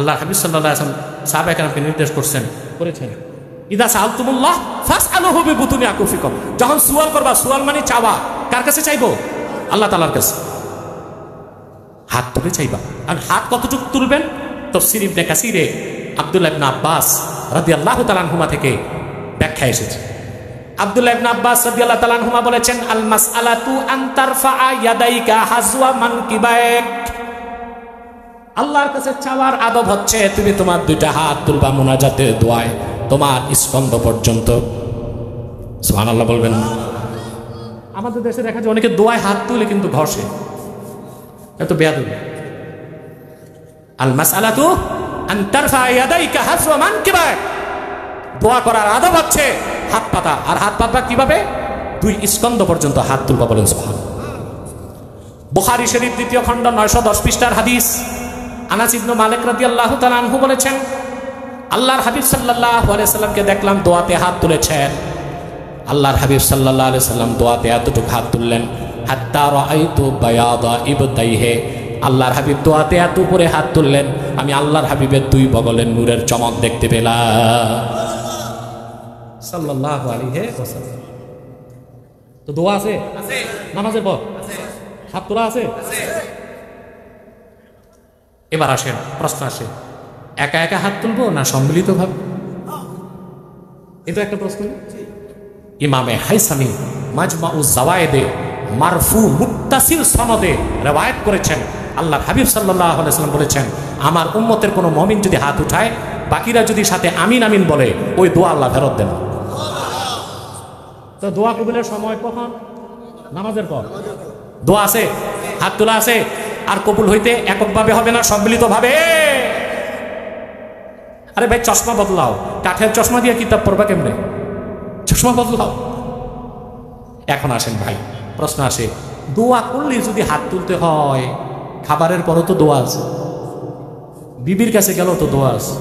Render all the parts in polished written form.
আল্লাহ হাবিব সাল্লাল্লাহু আলাইহি ওয়াসাল্লাম সাহাবায়ে কেরামকে নির্দেশ করেছেন ইদা সাআলতুমুল্লাহ ফাসআলুহু বিবুতুনি আকুফিকুম, যখন সুয়াল করবা, সুয়াল মানে চাওয়া, কার কাছে চাইবো? আল্লাহ তাআলার কাছে। হাত তুলে চাইবা। আর হাত কতটুকু তুলবেন? তাফসীর ইবনে কাসিরে আব্দুল্লাহ ইবনে আব্বাস রাদিয়াল্লাহু তাআলা আনহুমা থেকে ব্যাখ্যা এসেছে। আব্দুল্লাহ ইবনে আব্বাস রাদিয়াল্লাহু তাআলা আনহুমা বলেছেন, আল মাসআলাতু আন তারফাআ ইয়াদাইকা হাজওয়া মানকিবাইক, আল্লাহর কাছে চাওয়ার আদব হচ্ছে তুমি তোমার দুইটা হাত তুলবা মুনাজাতের দোয়ায় তোমার স্কন্ধ পর্যন্ত। সুবহানাল্লাহ বলবেন। আমাদের দেশে দেখা যায় অনেকে দোয়ায় হাত তুলে কিন্তু ঘষে, এত বেয়াদবি। আল মাসআলাতু আন তারফা ইয়াদাইকা হাজওয়া মানকিবাইক, দোয়া করার আদব হচ্ছে হাত পাতা। আর হাত পাতা কিভাবে? দুই স্কন্ধ পর্যন্ত হাত তুলবা, বলেন সুবহানাল্লাহ। বুখারী শরীফ 2য় খণ্ড 910 পৃষ্ঠার হাদিস, আনাস ইবনে মালিক রাদিয়াল্লাহু তাআলা আনহু বলেছেন, আল্লাহর হাবিব সাল্লাল্লাহু আলাইহি সাল্লামকে দেখলাম দোয়াতে হাত তুলেছেন। আল্লাহর হাবিব সাল্লাল্লাহু আলাইহি সাল্লাম দোয়াতে এতটুকু হাত তুললেন, হাত্তা রাআইতু বায়াদা ইবতাইহি, আল্লাহর হাবিব দোয়াতে এত উপরে হাত তুললেন, আমি আল্লাহর হাবিবের দুই বগলের নূরের চমক দেখতে পেলাম সাল্লাল্লাহু আলাইহি ওয়াসাল্লাম। তো দোয়া আছে, নামাজের পর হাত তোলা আছে। এবার আসেন, প্রশ্ন আসে, একা একা হাত তুলবো না সম্মিলিত ভাবে? এটা একটা প্রশ্ন। ইমামে হাইসামি মাজমাউজ জাওয়ায়েদে মারফু মুত্তাসিল সনদে রওয়ায়াত করেছেন, আল্লাহর হাবিব সাল্লাল্লাহু আলাইহি ওয়াসাল্লাম বলেছেন, আমার উম্মতের কোনো মুমিন যদি হাত উঠায়, বাকিরা যদি সাথে আমিন আমিন বলে, ওই দোয়া আল্লাহ ফেরত দেন। তো দোয়া কবুলের সময় কখন? নামাজের পর। দোয়া আছে, হাত তোলা আছে, আর কবুল হইতে এককভাবে হবে না, সম্মিলিতভাবে। আরে ভাই চশমা বদলাও, কাঠের চশমা দিয়ে কিতাব পড়বা কেমনে? চশমা বদলাও। এখন আসেন ভাই, প্রশ্ন আসে, দোয়া করলে যদি হাত তুলতে হয়, খাবারের পরও তো দোয়া আছে, বিবির কাছে গেলেও তো দোয়া আছে,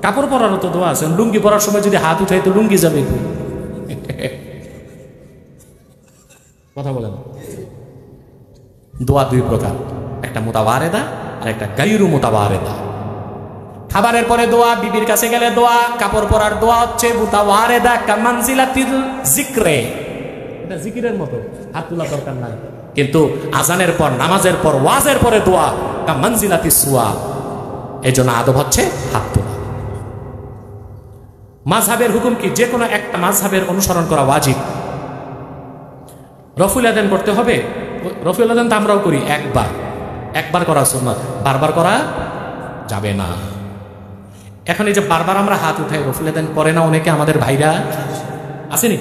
কাপড় পরারও তো দোয়া আছে, লুঙ্গি পরার সময় যদি হাত উঠাই তো লুঙ্গি যাবে। কথা বলেন। দোয়া দুই প্রকার, একটা মুতাওয়ারেদা আর একটা গায়রু মুতাওয়ারেদা। খাবারের পরে দোয়া, বিবির কাছে গেলে দোয়া, কাপড় পরার দোয়া হচ্ছে মুতাওয়ারেদা কামানজিলাতিল যিকরে, এটা জিকিরের মতো, হাত তোলা দরকার নাই। কিন্তু আজানের পর, নামাজের পর, ওয়াজের পরে দোয়া কামানজিলাতিস সুয়া, এজন্য আদব হচ্ছে হাত তোলা। মাযহাবের হুকুম কি? যে কোনো একটা মাযহাবের অনুসরণ করা ওয়াজিব। রফুল আযান করতে হবে, রফুল আযান তো আমরাও করি, একবার করা সুন্নাত, বারবার করা যাবে না। এখন এই যে বারবার আমরা হাত উঠাই, রফুল আযান করে না অনেকে, আমাদের ভাইরা আসেনি,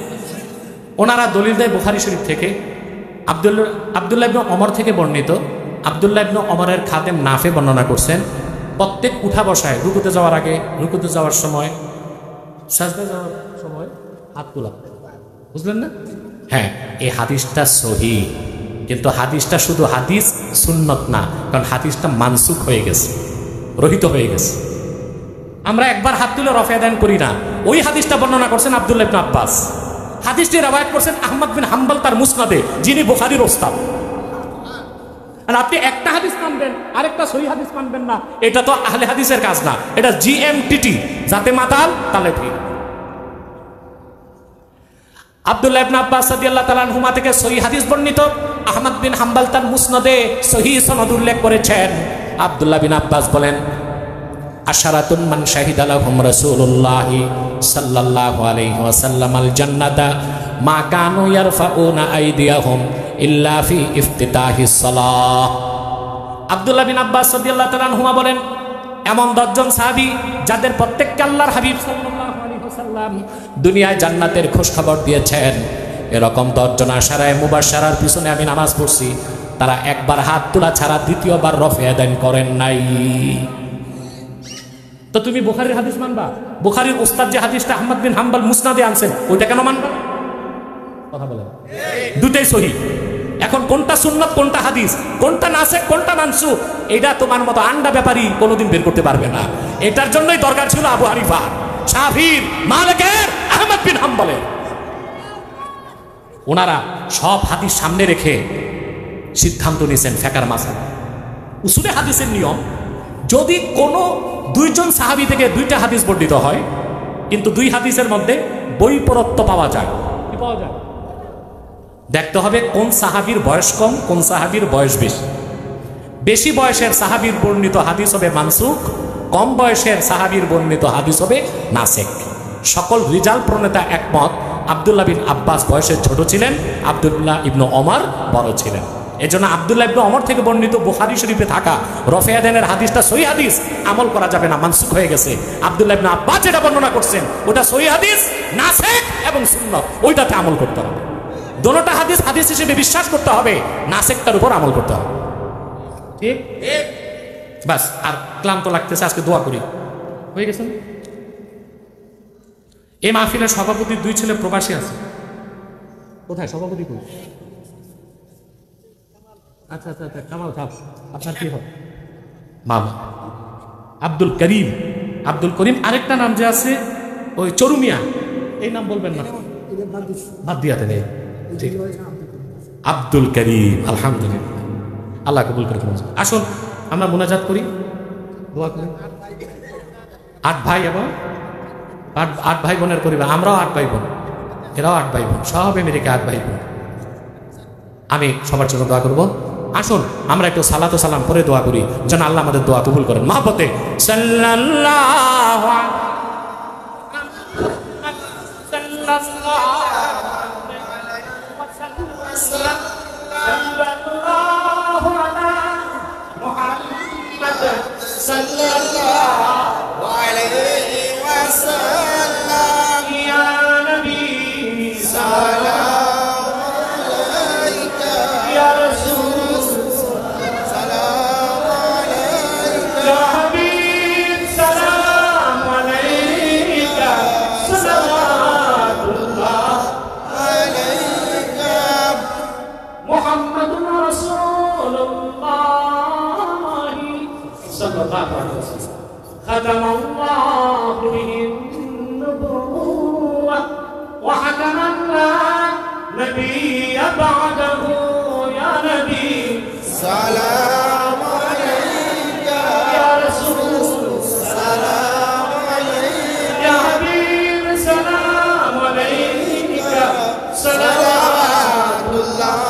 ওনারা দলিল দেয় বুখারী শরীফ থেকে, আব্দুল্লাহ ইবনে ওমর থেকে বর্ণিত। আব্দুল্লাহ ইবনে ওমরের খাদেম নাফে বর্ণনা করছেন, প্রত্যেক উঠা বসায়, রুকুতে যাওয়ার আগে, রুকুতে যাওয়ার সময়, সাজদা যাওয়ার সময় হাত তোলা। বুঝলেন না? হ্যাঁ, এই হাদিসটা সহিহ, কিন্তু হাদিসটা শুধু হাদিস, সুন্নত না, কারণ হাদিসটা মানসুখ হয়ে গেছে, রহিত হয়ে গেছে। আমরা একবার হাত তুলে রফে আদান করি না। ওই হাদিসটা বর্ণনা করছেন আব্দুল্লাহ ইবনে আব্বাস, হাদিসটি রওয়ায়াত করছেন আহমদ বিন হাম্বল তার মুসনাদে, যিনি বুখারীর ওস্তাদ। আর আপনি একটা হাদিস মানবেন, আরেকটা সহিহ হাদিস মানবেন না, এটা তো আহলে হাদিসের কাজ না, এটা জিএমটিটি, যাতে মাতাল তালে ঠিক। আব্দুল্লাহ ইবনে আব্বাস রাদিয়াল্লাহু তাআলা আনহুমা থেকে সহিহ হাদিস বর্ণিত, আহমদ বিন হাম্বল তার মুসনাদে সহিহ সনদ উল্লেখ করেছেন। আব্দুল্লাহ বিন আব্বাস বলেন, আশারাতুন মান শাহিদা লাহুম রাসূলুল্লাহ সাল্লাল্লাহু আলাইহি ওয়াসাল্লাম আল জান্নাতা মা কানু ইয়ারফাউনা আইদিয়াহুম ইল্লা ফি ইফতিতাহিস সালাহ। আব্দুল্লাহ বিন আব্বাস রাদিয়াল্লাহু তাআলা আনহুমা বলেন, এমন 10 জন সাহাবী যাদের প্রত্যেককে আল্লাহর হাবিব সাল্লাল্লাহু আলাইহি ওয়াসাল্লাম দুনিয়ায় জান্নাতের খোঁজ খবর দিয়েছেন, এরকম 10 জন আশারায়ে মুবাশশারার পিছনে আমি নামাজ পড়ছি, তারা একবার হাত তোলা ছাড়া দ্বিতীয়বার রফে আদান করেন নাই। তো তুমি বুখারীর হাদিস মানবা? বুখারীর উস্তাদ যে হাদিসটা আহমদ বিন হাম্বল মুসনাদে আনছেন, ওইটা কেন মানবা? কথা বলেন। দুটোই সহিহ। এখন কোনটা সুন্নাত, কোনটা হাদিস, কোনটা নাসিখ, কোনটা মানসুখ, এটা তোমার মতো আন্ডা ব্যাপারী কোনোদিন বের করতে পারবে না। এটার জন্যই দরকার ছিল আবু হানিফা, শাফিঈর, মালিকের, আহমদ বিন হাম্বলের। ওনারা সব হাদিস সামনে রেখে সিদ্ধান্ত নিয়েছেন ফিকহের মাসালা। উসুলে হাদিসের নিয়ম, যদি কোনো দুইজন সাহাবী থেকে দুইটা হাদিস বর্ণিত হয়, কিন্তু দুই হাদিসের মধ্যে বৈপরত্য পাওয়া যায়। কি পাওয়া যায়? দেখতে হবে কোন সাহাবীর বয়স কম, কোন সাহাবীর বয়স বেশি। বেশি বয়সের সাহাবীর বর্ণিত হাদিস হবে মানসুখ, কম বয়সের সাহাবীর বর্ণিত হাদিস হবে নাসেখ। সকল রিজাল প্রণেতা একমত, আব্দুল্লাহ বিন আব্বাস বয়সে ছোট ছিলেন, আব্দুল্লাহ ইবনু ওমর বড় ছিলেন। এজন্য আব্দুল্লাহ ইবনু ওমর থেকে বর্ণিত বুখারী শরীফে থাকা রফিয়াদানের হাদিসটা সহিহ হাদিস, আমল করা যাবে না, মানসুখ হয়ে গেছে। আব্দুল্লাহ ইবনু আব্বাস যেটা বর্ণনা করছেন ওটা সহিহ হাদিস, নাসেখ এবং সুন্নাত, ওইটাতে আমল করতে হবে। দোনোটা হাদিস হাদিস হিসেবে বিশ্বাস করতে হবে, নাসেখটার উপর আমল করতে হবে। ঠিক? বাস, আর ক্লান্ত লাগতেছে, আজকে দোয়া করি। হয়ে গেছে? এই মাহফিলের সভাপতি দুই ছেলে প্রবাসী আছে। কোথায় সভাপতি? কই? আচ্ছা আচ্ছা আচ্ছা, কামাল সাহেব, আপনার কি হয়? মামা আব্দুল করিম। আব্দুল করিম আরেকটা নাম যে আছে ওই চরুমিয়া, এই নাম বলবেন না, বাদ দিয়াতে নেই। ঠিক, আব্দুল করিম, আলহামদুলিল্লাহ, আল্লাহ কবুল করে। আসুন আমরা মুনাজাত করি, দোয়া করি। 8 ভাই এবং 8 ভাই বোনের পরিবার, আমরাও 8 ভাই বোন, এরাও 8 ভাই বোন, সব আমেরিকা 8 ভাই বোন। আমি সবার জন্য দোয়া করব। আসুন আমরা একটু সালাত ও সালাম পরে দোয়া করি, যেন আল্লাহ আমাদের দোয়া কবুল করেন। মহব্বতে সাল্লাল্লাহু ختم الله به النبوة وحكم لا نبي بعده يا نبي سلام عليك يا رسول سلام عليك يا حبيب سلام عليك صلوات الله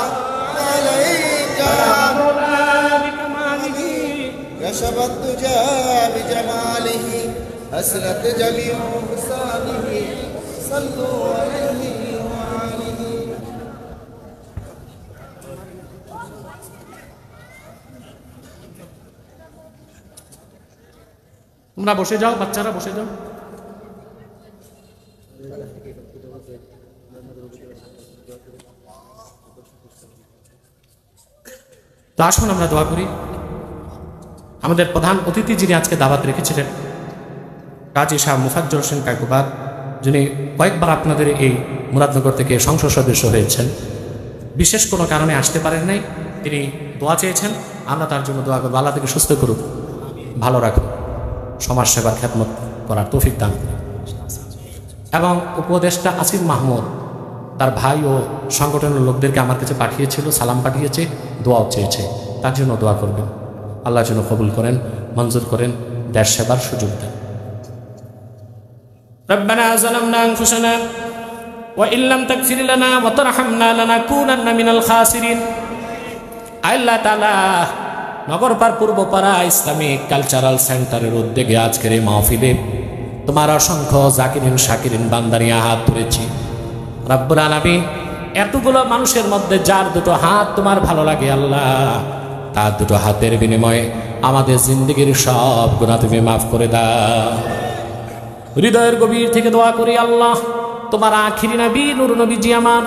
عليك يا مولا بكماله كشف الدجى بجماله أسلت جميع حسانه صلوا عليه وآله তোমরা বসে যাও, বাচ্চারা বসে যাও। তো আসুন আমরা দোয়া করি। আমাদের প্রধান অতিথি যিনি আজকে দাওয়াত রেখেছিলেন, কাজী শাহ মুফাজ্জল হোসেন কাকুবাদ, যিনি কয়েকবার আপনাদের এই মুরাদনগর থেকে সংসদ সদস্য হয়েছেন, বিশেষ কোনো কারণে আসতে পারেন নাই, তিনি দোয়া চেয়েছেন। আমরা তার জন্য দোয়া করব, আল্লাহ থেকে সুস্থ করুন, ভালো রাখুন, সমাজ সেবার খেদমত করার তৌফিক দান করুন। এবং উপদেষ্টা আসিফ মাহমুদ তার ভাই ও সংগঠনের লোকদেরকে আমার কাছে পাঠিয়েছিল, সালাম পাঠিয়েছে, দোয়াও চেয়েছে, তার জন্য দোয়া করবেন। আল্লাহ যেন কবুল করেন, মঞ্জুর করেন, দেশ সেবার সুযোগ দেন। ربنا ظلمنا أنفسنا وإن لم تغفر لنا وترحمنا لنكونن من الخاسرين। আল্লাহ তাআলা নগরপাড় পূর্বপাড়া ইসলামিক কালচারাল সেন্টারের উদ্যোগে আজকের এই মাহফিলে তোমার অসংখ্য জাকিরিন শাকিরিন বান্দা নিয়ে হাত তুলেছি। রব্বুল আলামিন, এতগুলো মানুষের মধ্যে যার দুটো হাত তোমার ভালো লাগে আল্লাহ, তার দুটো হাতের বিনিময়ে আমাদের জিন্দগির সব গুনাহ তুমি মাফ করে দাও। হৃদয়ের গভীর থেকে দোয়া করি আল্লাহ, তোমার আখিরি নবী নূর নবীজি আমার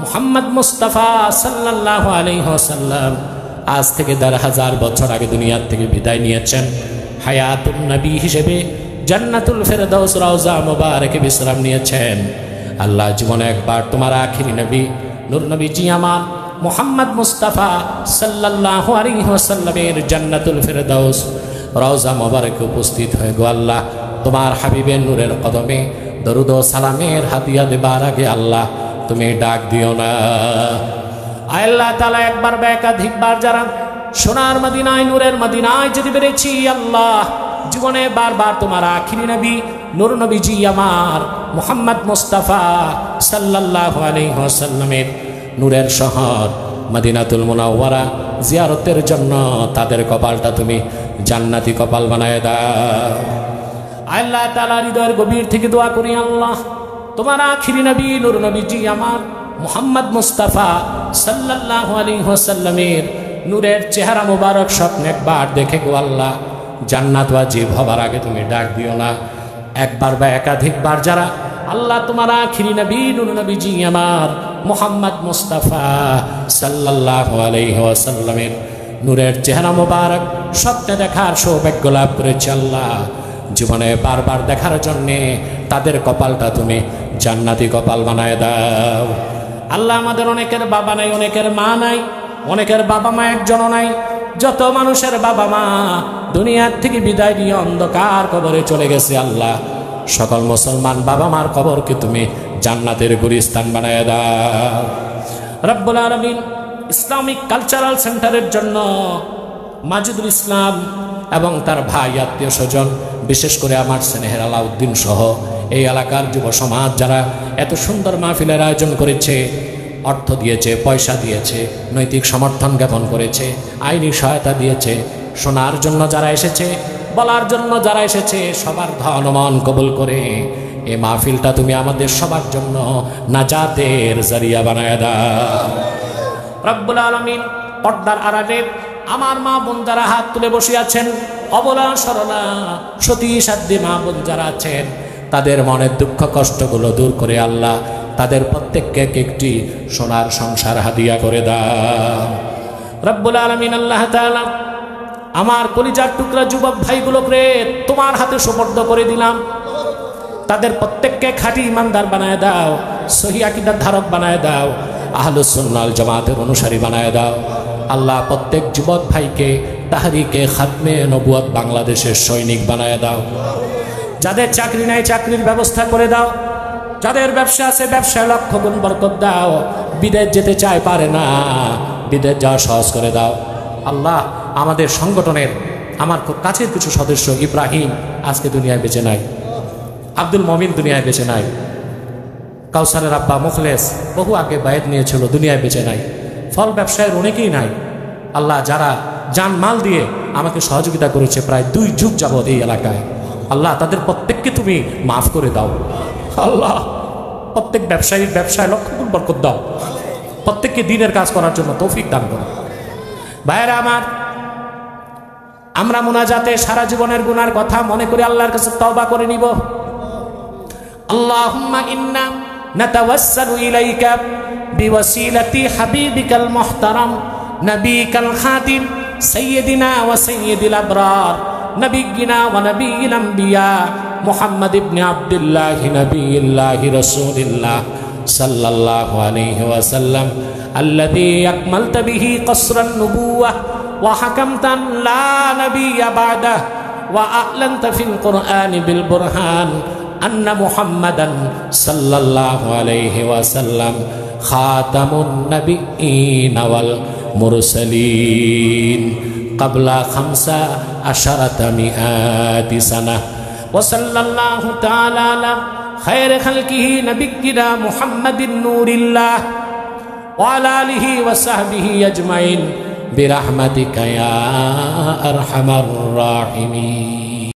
মুহাম্মদ মুস্তাফা সাল্লাল্লাহু আলাইহি ওয়াসাল্লাম আজ থেকে ১০০০ বছর আগে দুনিয়ার থেকে বিদায় নিয়েছেন। হায়াতুন নবী হিসেবে জান্নাতুল ফেরদাউস রওজা মুবারকে বিশ্রাম নিয়েছেন। আল্লাহ জীবনে একবার তোমার আখিরি নবী নূর নবীজি আমার মুহাম্মদ মুস্তাফা সাল্লাল্লাহু আলাইহি ওয়াসাল্লামের জান্নাতুল ফেরদাউস রওজা মুবারকে উপস্থিত হয়ে গো আল্লাহ, তোমার হাবিবের নূরের কদমে দরুদ ও সালামের হাদিয়া দেবার আগে আল্লাহ তুমি ডাক দিও না। আল্লাহ তাআলা একবার বা একাধিকবার যারা সোনার মদিনায় নূরের মদিনায় যেতে পেরেছি আল্লাহ, জীবনে বারবার তোমার আখিরি নবী নূর নবীজি আমার মুহাম্মদ মুস্তাফা সাল্লাল্লাহু আলাইহি ওয়াসাল্লামের নূরের শহর মদিনাতুল মুনাওয়ারা জিয়ারতের জন্য তাদের কপালটা তুমি জান্নাতি কপাল বানায় দাও। আল্লাহ তাআলা হৃদয়ের গভীর থেকে দোয়া করি, আল্লাহ তোমার আখিরি নবী নূর নবীজি আমার মুহাম্মদ মুস্তাফা সাল্লাল্লাহু আলাইহি ওয়াসাল্লামের নূরের চেহারা মোবারক স্বপ্নে একবার দেখে গো আল্লাহ জান্নাত ওয়াজিব হবার আগে তুমি ডাক দিও না। একবার বা একাধিকবার যারা আল্লাহ তোমার আখিরি নবী নূর নবীজি আমার মুহাম্মদ মুস্তাফা সাল্লাল্লাহু আলাইহি ওয়াসাল্লামের নূরের চেহারা মোবারক স্বপ্নে দেখার সৌভাগ্য লাভ করেছে, আল্লাহ জীবনে বারবার দেখার জন্যে তাদের কপালটা তুমি জান্নাতি কপাল বানায় দাও। আল্লাহ আমাদের অনেকের বাবা নাই, অনেকের মা নাই, অনেকের বাবা মা একজনও নাই। যত মানুষের বাবা মা দুনিয়ার থেকে বিদায় নিয়ে অন্ধকার কবরে চলে গেছে, আল্লাহ সকল মুসলমান বাবা মার কবরকে তুমি জান্নাতের গুলিস্তান বানায় দাও। রব্বুল আলামিন ইসলামিক কালচারাল সেন্টারের জন্য মাজিদুল ইসলাম এবং তার ভাই আত্মীয় স্বজন, বিশেষ করে আমার স্নেহের আলাউদ্দিন সহ এই এলাকার যুব সমাজ যারা এত সুন্দর মাহফিলের আয়োজন করেছে, অর্থ দিয়েছে, পয়সা দিয়েছে, নৈতিক সমর্থন জ্ঞাপন করেছে, আইনি সহায়তা দিয়েছে, শোনার জন্য যারা এসেছে, বলার জন্য যারা এসেছে, সবার ধন মন কবুল করে এই মাহফিলটা তুমি আমাদের সবার জন্য নাজাতের জারিয়া বানায় দাও। রব্বুল আলামিন পর্দার আড়ালে আমার মা বোন যারা হাত তুলে বসে আছেন, অবলা সরলা সতী সাধ্যী মা বোন যারা আছেন, তাদের মনের দুঃখ কষ্টগুলো দূর করে আল্লাহ তাদের প্রত্যেককে একটি সোনার সংসার হাদিয়া করে দাও। রব্বুল আলামিন আল্লাহ তাআলা আমার কলিজার টুকরা যুবক ভাইগুলোকে তোমার হাতে সুপর্দ করে দিলাম। তাদের প্রত্যেককে খাঁটি ইমানদার বানায় দাও, সহিহ আকীদার ধারক বানায় দাও, আহলুস সুন্নাহ ওয়াল জামাতের অনুসারী বানায় দাও। আল্লাহ প্রত্যেক যুবক ভাইকে তাহরিকে খাতমে নবুয়ত বাংলাদেশের সৈনিক বানায় দাও। যাদের চাকরি নাই চাকরির ব্যবস্থা করে দাও, যাদের ব্যবসা আছে ব্যবসায় লক্ষ গুণ বরকত দাও, বিদেশ যেতে চায় পারে না, বিদেশ যাওয়া সহজ করে দাও। আল্লাহ আমাদের সংগঠনের আমার খুব কাছের কিছু সদস্য, ইব্রাহিম আজকে দুনিয়ায় বেঁচে নাই, আব্দুল মমিন দুনিয়ায় বেঁচে নাই, কাউসারের আব্বা মুখলেস বহু আগে বায়েত নিয়েছিল, দুনিয়ায় বেঁচে নাই, ফল ব্যবসায়ের অনেকেই নাই। আল্লাহ যারা জান মাল দিয়ে আমাকে সহযোগিতা করেছে প্রায় 2 যুগ যাবৎ এই এলাকায়, আল্লাহ তাদের প্রত্যেককে তুমি মাফ করে দাও। আল্লাহ প্রত্যেক ব্যবসায়ীর ব্যবসায় লক্ষ গুণ বরকত দাও, প্রত্যেককে দ্বীনের কাজ করার জন্য তৌফিক দান করো। ভাইয়েরা আমার, আমরা মুনাজাতে সারা জীবনের গুনার কথা মনে করে আল্লাহর কাছে তওবা করে নিব। আল্লাহুম্মা ইন্না নাতাওয়াসসালু ইলাইকা বিওয়াসিলাতি হাবিবিকাল মুহতারাম নবিকাল খাতিম সাইয়্যিদিনা ওয়া সাইয়্যিদিল আবরার নবিয়িনা ওয়া নবিয়িল আমবিয়া মুহাম্মদ ইবনে আব্দুল্লাহ নবিয়্যিল্লাহি রাসূলিল্লাহ সাল্লাল্লাহু আলাইহি ওয়াসাল্লাম আল্লাযী আকমালতা বিহি কসরান নুবুওয়াহ ওয়া হাকামতা লা নাবিয়্যা বা'দাহু ওয়া আ'লানতা ফিল কুরআনি বিল বুরহান আন্না মুহাম্মাদান সাল্লাল্লাহু আলাইহি ওয়াসাল্লাম খাতামুন নবিয়্যিন ওয়াল মুরসালিন ক্বাবলা 15 মিআতি সানাহ ওয়া সাল্লাল্লাহু তাআলা আলা খায়রি খালকিহি নবিয়্যিনা মুহাম্মাদিন নূরিল্লাহ ওয়া আলা আলিহি ওয়া সাহবিহি আজমাইন বিরহমাতিকা ইয়া আরহামার রাহিমিন।